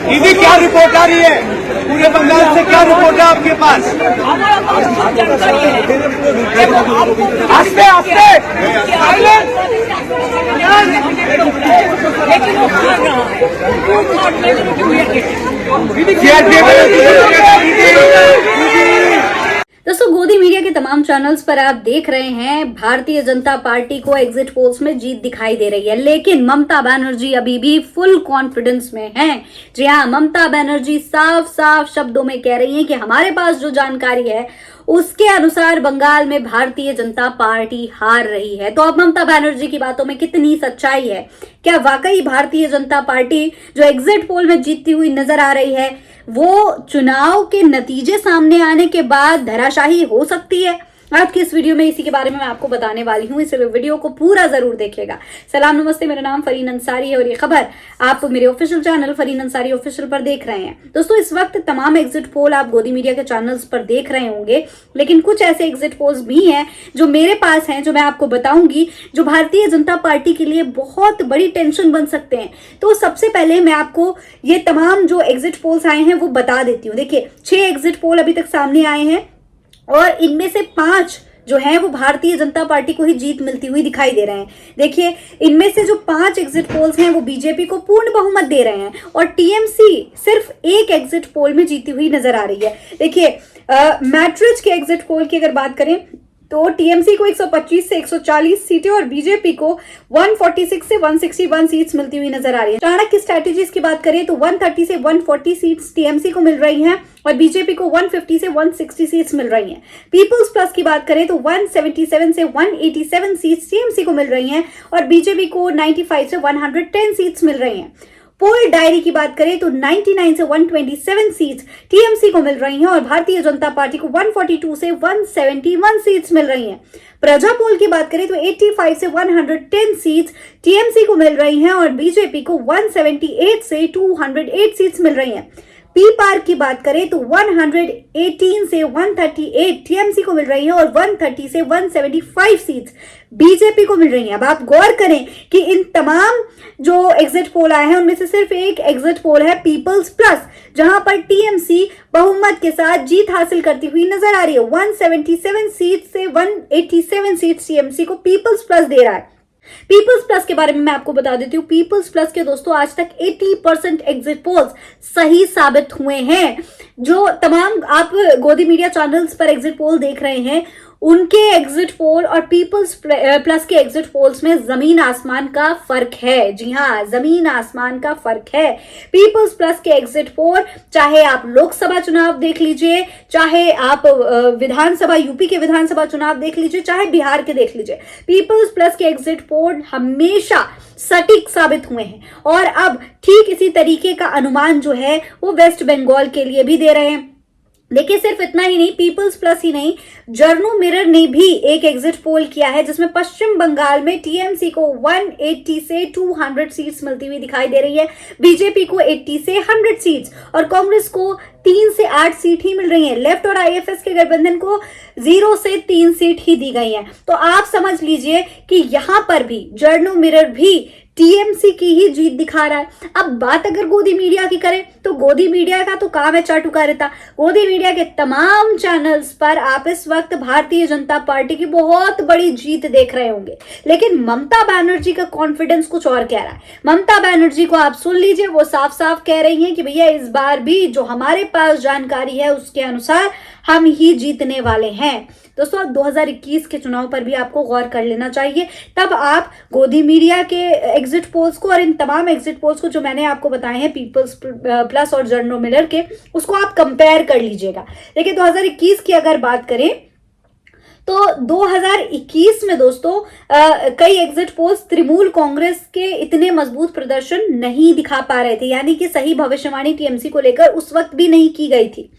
दीदी क्या रिपोर्ट आ रही है पूरे बंगाल से, क्या रिपोर्ट है आपके पास? आस्ते आस्ते दोस्तों, गोदी मीडिया के तमाम चैनल्स पर आप देख रहे हैं भारतीय जनता पार्टी को एग्जिट पोल्स में जीत दिखाई दे रही है, लेकिन ममता बनर्जी अभी भी फुल कॉन्फिडेंस में हैं। जी हाँ, ममता बनर्जी साफ साफ शब्दों में कह रही हैं कि हमारे पास जो जानकारी है उसके अनुसार बंगाल में भारतीय जनता पार्टी हार रही है। तो अब ममता बनर्जी की बातों में कितनी सच्चाई है? क्या वाकई भारतीय जनता पार्टी जो एग्जिट पोल में जीतती हुई नजर आ रही है वो चुनाव के नतीजे सामने आने के बाद धराशायी हो सकती है? आज की इस वीडियो में इसी के बारे में मैं आपको बताने वाली हूं, इसलिए वीडियो को पूरा जरूर देखिएगा। सलाम नमस्ते, मेरा नाम फरीन अंसारी है और ये खबर आप मेरे official channel Fareen Ansari official पर देख रहे हैं। दोस्तों, इस वक्त तमाम एग्जिट पोल आप गोदी मीडिया के चैनल्स पर देख रहे होंगे, लेकिन कुछ ऐसे एग्जिट पोल्स भी हैं जो मेरे पास हैं, जो मैं आपको बताऊंगी, जो भारतीय जनता पार्टी के लिए बहुत बड़ी टेंशन बन सकते हैं। तो सबसे पहले मैं आपको ये तमाम जो एग्जिट पोल्स आए हैं वो बता देती हूँ। देखिए, 6 एग्जिट पोल अभी तक सामने आए हैं और इनमें से 5 जो है वो भारतीय जनता पार्टी को ही जीत मिलती हुई दिखाई दे रहे हैं। देखिए, इनमें से जो 5 एग्जिट पोल्स हैं वो बीजेपी को पूर्ण बहुमत दे रहे हैं और टीएमसी सिर्फ 1 एग्जिट पोल में जीती हुई नजर आ रही है। देखिए, मैट्रिज के एग्जिट पोल की अगर बात करें तो टीएमसी को 125 से 140 सीटें और बीजेपी को 146 से 161 सीट्स मिलती हुई नजर आ रही है। चाणक्य स्ट्रैटेजीज की बात करें तो 130 से 140 सीट्स टीएमसी को मिल रही हैं और बीजेपी को 150 से 160 सीट्स मिल रही हैं। पीपल्स प्लस की बात करें तो 177 से 187 सीट्स टीएमसी को मिल रही हैं और बीजेपी को 95 से 110 सीट्स मिल रही हैं। पोल डायरी की बात करें तो 99 से 127 सीट्स टीएमसी को मिल रही हैं और भारतीय जनता पार्टी को 142 से 171 सीट्स मिल रही हैं। प्रजा पोल की बात करें तो 85 से 110 सीट्स टीएमसी को मिल रही हैं और बीजेपी को 178 से 208 सीट्स मिल रही हैं। पी पार की बात करें तो 118 से 138 टीएमसी को मिल रही है और 130 से 175 सीट्स बीजेपी को मिल रही है। अब आप गौर करें कि इन तमाम जो एग्जिट पोल आए हैं उनमें से सिर्फ एक एग्जिट पोल है पीपल्स प्लस, जहां पर टीएमसी बहुमत के साथ जीत हासिल करती हुई नजर आ रही है। 177 सीट से 187 सीट्स टीएमसी को पीपल्स प्लस दे रहा है। पीपल्स प्लस के बारे में मैं आपको बता देती हूँ। पीपल्स प्लस के दोस्तों आज तक 80% एग्जिट पोल्स सही साबित हुए हैं। जो तमाम आप गोदी मीडिया चैनल्स पर एग्जिट पोल देख रहे हैं उनके एग्जिट पोल और पीपल्स प्लस के एग्जिट पोल्स में जमीन आसमान का फर्क है। जी हाँ, जमीन आसमान का फर्क है। पीपल्स प्लस के एग्जिट पोल, चाहे आप लोकसभा चुनाव देख लीजिए, चाहे आप विधानसभा यूपी के विधानसभा चुनाव देख लीजिए, चाहे बिहार के देख लीजिए, पीपल्स प्लस के एग्जिट पोल हमेशा सटीक साबित हुए हैं। और अब ठीक इसी तरीके का अनुमान जो है वो वेस्ट बंगाल के लिए भी दे रहे हैं। देखिए, सिर्फ इतना ही नहीं, पीपल्स प्लस ही नहीं, जर्नू मिरर ने भी एक एग्जिट पोल किया है जिसमें पश्चिम बंगाल में टीएमसी को 180 से 200 सीट्स मिलती हुई दिखाई दे रही है, बीजेपी को 80 से 100 सीट्स और कांग्रेस को 3 से 8 सीट ही मिल रही है। लेफ्ट और आईएफएस के गठबंधन को 0 से 3 सीट ही दी गई है। तो आप समझ लीजिए कि यहां पर भी जर्नू मिरर भी टीएमसी की ही जीत दिखा रहा है। अब बात अगर गोदी मीडिया की करें तो गोदी मीडिया का तो काम है चाटुकारिता। गोदी मीडिया के तमाम चैनल्स पर आप इस वक्त भारतीय जनता पार्टी की बहुत बड़ी जीत देख रहे होंगे, लेकिन ममता बनर्जी का कॉन्फिडेंस कुछ और कह रहा है। ममता बनर्जी को आप सुन लीजिए, वो साफ साफ कह रही हैं कि भैया इस बार भी जो हमारे पास जानकारी है उसके अनुसार हम ही जीतने वाले हैं। दोस्तों, 2021 के चुनाव पर भी आपको गौर कर लेना चाहिए, तब आप गोदी मीडिया के एग्जिट पोल्स को और इन तमाम एग्जिट पोल्स को जो मैंने आपको बताए हैं पीपल्स प्लस और जर्नल मिलर के, उसको आप कंपेयर कर लीजिएगा। देखिए, 2021 की अगर बात करें तो 2021 में दोस्तों कई एग्जिट पोल्स तृणमूल कांग्रेस के इतने मजबूत प्रदर्शन नहीं दिखा पा रहे थे, यानी कि सही भविष्यवाणी टीएमसी को लेकर उस वक्त भी नहीं की गई थी।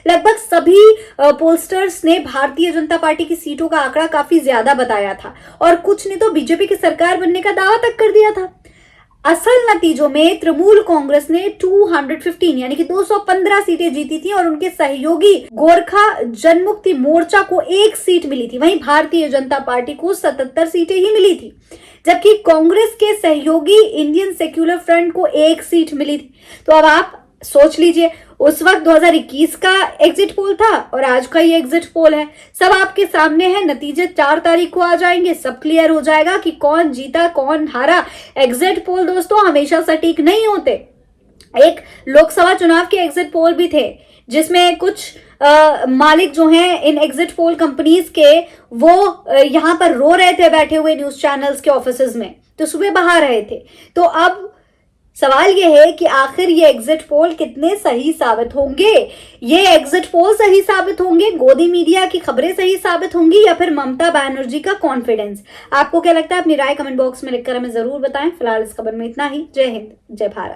लगभग सभी पोलस्टर्स ने भारतीय जनता पार्टी की सीटों का आंकड़ा काफी ज्यादा बताया था और कुछ ने तो बीजेपी की सरकार बनने का दावा तक कर दिया था। असल नतीजों में तृणमूल कांग्रेस ने 215 यानी कि 215 सीटें जीती थी और उनके सहयोगी गोरखा जनमुक्ति मोर्चा को 1 सीट मिली थी। वहीं भारतीय जनता पार्टी को 77 सीटें ही मिली थी, जबकि कांग्रेस के सहयोगी इंडियन सेक्युलर फ्रंट को 1 सीट मिली थी। तो अब आप सोच लीजिए, उस वक्त 2021 का एग्जिट पोल था और आज का ये एग्जिट पोल है। सब आपके सामने है, नतीजे 4 तारीख को आ जाएंगे, सब क्लियर हो जाएगा कि कौन जीता कौन हारा। एग्जिट पोल दोस्तों हमेशा सटीक नहीं होते। एक लोकसभा चुनाव के एग्जिट पोल भी थे जिसमें कुछ मालिक जो हैं इन एग्जिट पोल कंपनीज के, वो यहां पर रो रहे थे बैठे हुए न्यूज चैनल्स के ऑफिसेज में, तो सुबह बहा रहे थे। तो अब सवाल यह है कि आखिर ये एग्जिट पोल कितने सही साबित होंगे। ये एग्जिट पोल सही साबित होंगे, गोदी मीडिया की खबरें सही साबित होंगी, या फिर ममता बनर्जी का कॉन्फिडेंस। आपको क्या लगता है? अपनी राय कमेंट बॉक्स में लिखकर हमें जरूर बताएं। फिलहाल इस खबर में इतना ही। जय हिंद, जय भारत।